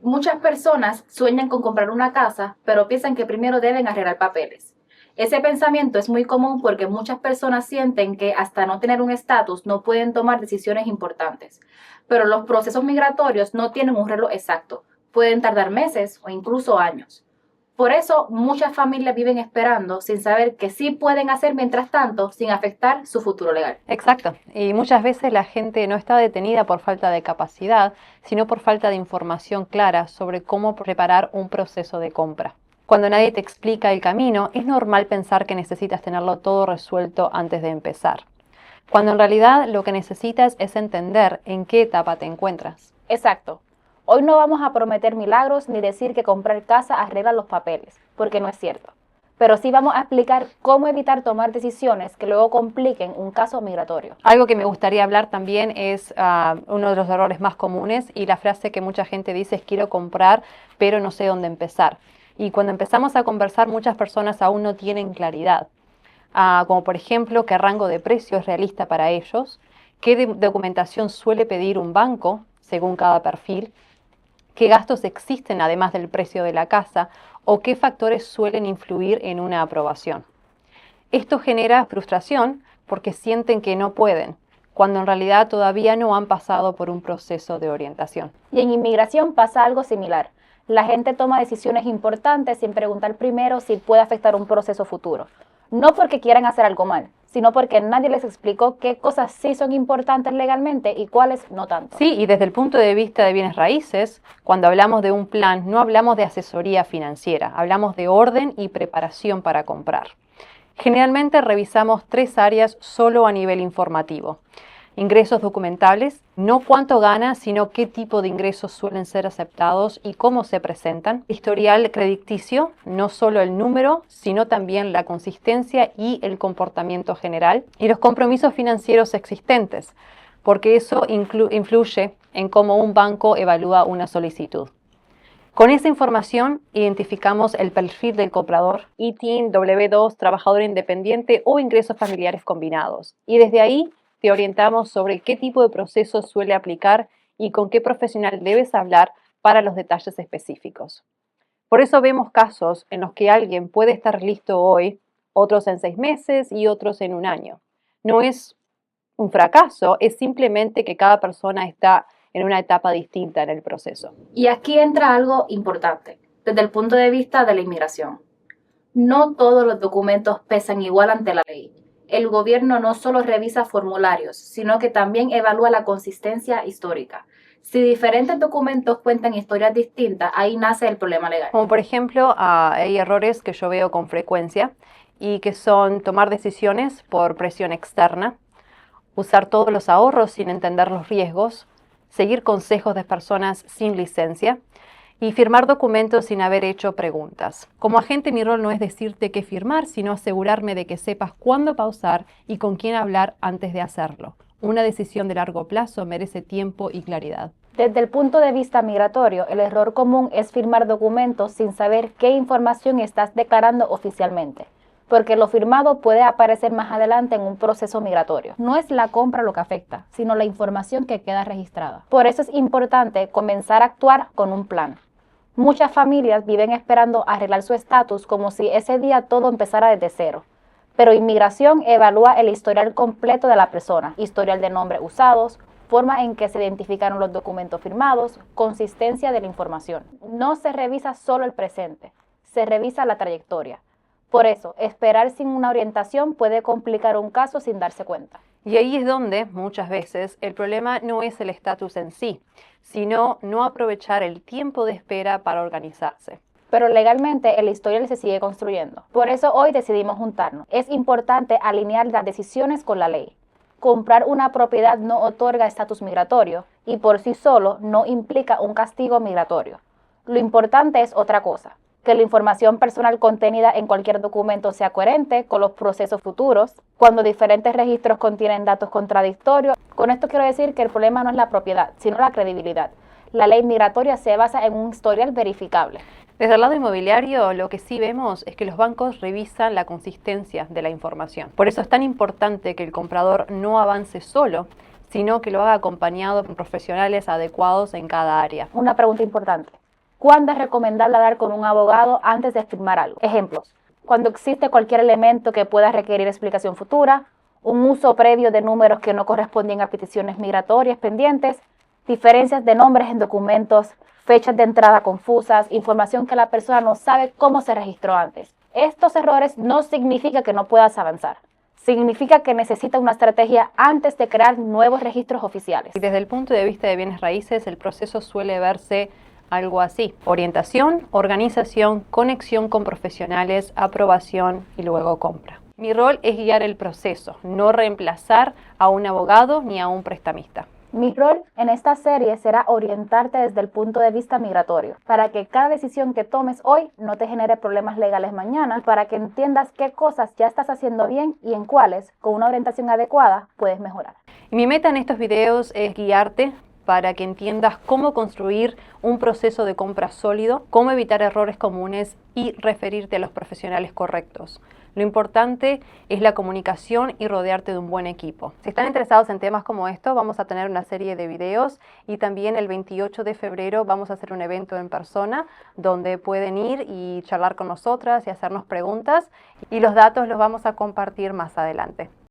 Muchas personas sueñan con comprar una casa, pero piensan que primero deben arreglar papeles. Ese pensamiento es muy común porque muchas personas sienten que hasta no tener un estatus no pueden tomar decisiones importantes. Pero los procesos migratorios no tienen un reloj exacto, pueden tardar meses o incluso años. Por eso muchas familias viven esperando sin saber qué sí pueden hacer mientras tanto sin afectar su futuro legal. Exacto. Y muchas veces la gente no está detenida por falta de capacidad, sino por falta de información clara sobre cómo preparar un proceso de compra. Cuando nadie te explica el camino, es normal pensar que necesitas tenerlo todo resuelto antes de empezar, cuando en realidad lo que necesitas es entender en qué etapa te encuentras. Exacto. Hoy no vamos a prometer milagros ni decir que comprar casa arregla los papeles, porque no es cierto. Pero sí vamos a explicar cómo evitar tomar decisiones que luego compliquen un caso migratorio. Algo que me gustaría hablar también es uno de los errores más comunes, y la frase que mucha gente dice es: quiero comprar, pero no sé dónde empezar. Y cuando empezamos a conversar, muchas personas aún no tienen claridad. Como por ejemplo, qué rango de precio es realista para ellos, qué documentación suele pedir un banco según cada perfil, qué gastos existen además del precio de la casa o qué factores suelen influir en una aprobación. Esto genera frustración porque sienten que no pueden, cuando en realidad todavía no han pasado por un proceso de orientación. Y en inmigración pasa algo similar. La gente toma decisiones importantes sin preguntar primero si puede afectar un proceso futuro. No porque quieran hacer algo mal, sino porque nadie les explicó qué cosas sí son importantes legalmente y cuáles no tanto. Sí, y desde el punto de vista de bienes raíces, cuando hablamos de un plan, no hablamos de asesoría financiera, hablamos de orden y preparación para comprar. Generalmente revisamos 3 áreas solo a nivel informativo: ingresos documentables, no cuánto gana, sino qué tipo de ingresos suelen ser aceptados y cómo se presentan; historial crediticio, no solo el número, sino también la consistencia y el comportamiento general; y los compromisos financieros existentes, porque eso influye en cómo un banco evalúa una solicitud. Con esa información identificamos el perfil del comprador: ITIN, W2, trabajador independiente o ingresos familiares combinados. Y desde ahí te orientamos sobre qué tipo de proceso suele aplicar y con qué profesional debes hablar para los detalles específicos. Por eso vemos casos en los que alguien puede estar listo hoy, otros en 6 meses y otros en un año. No es un fracaso, es simplemente que cada persona está en una etapa distinta en el proceso. Y aquí entra algo importante, desde el punto de vista de la inmigración. No todos los documentos pesan igual ante la ley. El gobierno no solo revisa formularios, sino que también evalúa la consistencia histórica. Si diferentes documentos cuentan historias distintas, ahí nace el problema legal. Como por ejemplo, hay errores que yo veo con frecuencia y que son tomar decisiones por presión externa, usar todos los ahorros sin entender los riesgos, seguir consejos de personas sin licencia y firmar documentos sin haber hecho preguntas. Como agente, mi rol no es decirte qué firmar, sino asegurarme de que sepas cuándo pausar y con quién hablar antes de hacerlo. Una decisión de largo plazo merece tiempo y claridad. Desde el punto de vista migratorio, el error común es firmar documentos sin saber qué información estás declarando oficialmente, porque lo firmado puede aparecer más adelante en un proceso migratorio. No es la compra lo que afecta, sino la información que queda registrada. Por eso es importante comenzar a actuar con un plan. Muchas familias viven esperando arreglar su estatus como si ese día todo empezara desde cero. Pero inmigración evalúa el historial completo de la persona: historial de nombres usados, forma en que se identificaron los documentos firmados, consistencia de la información. No se revisa solo el presente, se revisa la trayectoria. Por eso, esperar sin una orientación puede complicar un caso sin darse cuenta. Y ahí es donde, muchas veces, el problema no es el estatus en sí, sino no aprovechar el tiempo de espera para organizarse. Pero legalmente el historial se sigue construyendo. Por eso hoy decidimos juntarnos. Es importante alinear las decisiones con la ley. Comprar una propiedad no otorga estatus migratorio y por sí solo no implica un castigo migratorio. Lo importante es otra cosa: que la información personal contenida en cualquier documento sea coherente con los procesos futuros. Cuando diferentes registros contienen datos contradictorios, con esto quiero decir que el problema no es la propiedad, sino la credibilidad. La ley migratoria se basa en un historial verificable. Desde el lado inmobiliario, lo que sí vemos es que los bancos revisan la consistencia de la información. Por eso es tan importante que el comprador no avance solo, sino que lo haga acompañado por profesionales adecuados en cada área. Una pregunta importante: cuándo es recomendable hablar con un abogado antes de firmar algo. Ejemplos: cuando existe cualquier elemento que pueda requerir explicación futura, un uso previo de números que no corresponden a peticiones migratorias pendientes, diferencias de nombres en documentos, fechas de entrada confusas, información que la persona no sabe cómo se registró antes. Estos errores no significa que no puedas avanzar. Significa que necesita una estrategia antes de crear nuevos registros oficiales. Y desde el punto de vista de bienes raíces, el proceso suele verse algo así: orientación, organización, conexión con profesionales, aprobación y luego compra. Mi rol es guiar el proceso, no reemplazar a un abogado ni a un prestamista. Mi rol en esta serie será orientarte desde el punto de vista migratorio, para que cada decisión que tomes hoy no te genere problemas legales mañana, para que entiendas qué cosas ya estás haciendo bien y en cuáles, con una orientación adecuada, puedes mejorar. Y mi meta en estos videos es guiarte para que entiendas cómo construir un proceso de compra sólido, cómo evitar errores comunes y referirte a los profesionales correctos. Lo importante es la comunicación y rodearte de un buen equipo. Si están interesados en temas como estos, vamos a tener una serie de videos y también el 28 de febrero vamos a hacer un evento en persona donde pueden ir y charlar con nosotras y hacernos preguntas, y los datos los vamos a compartir más adelante.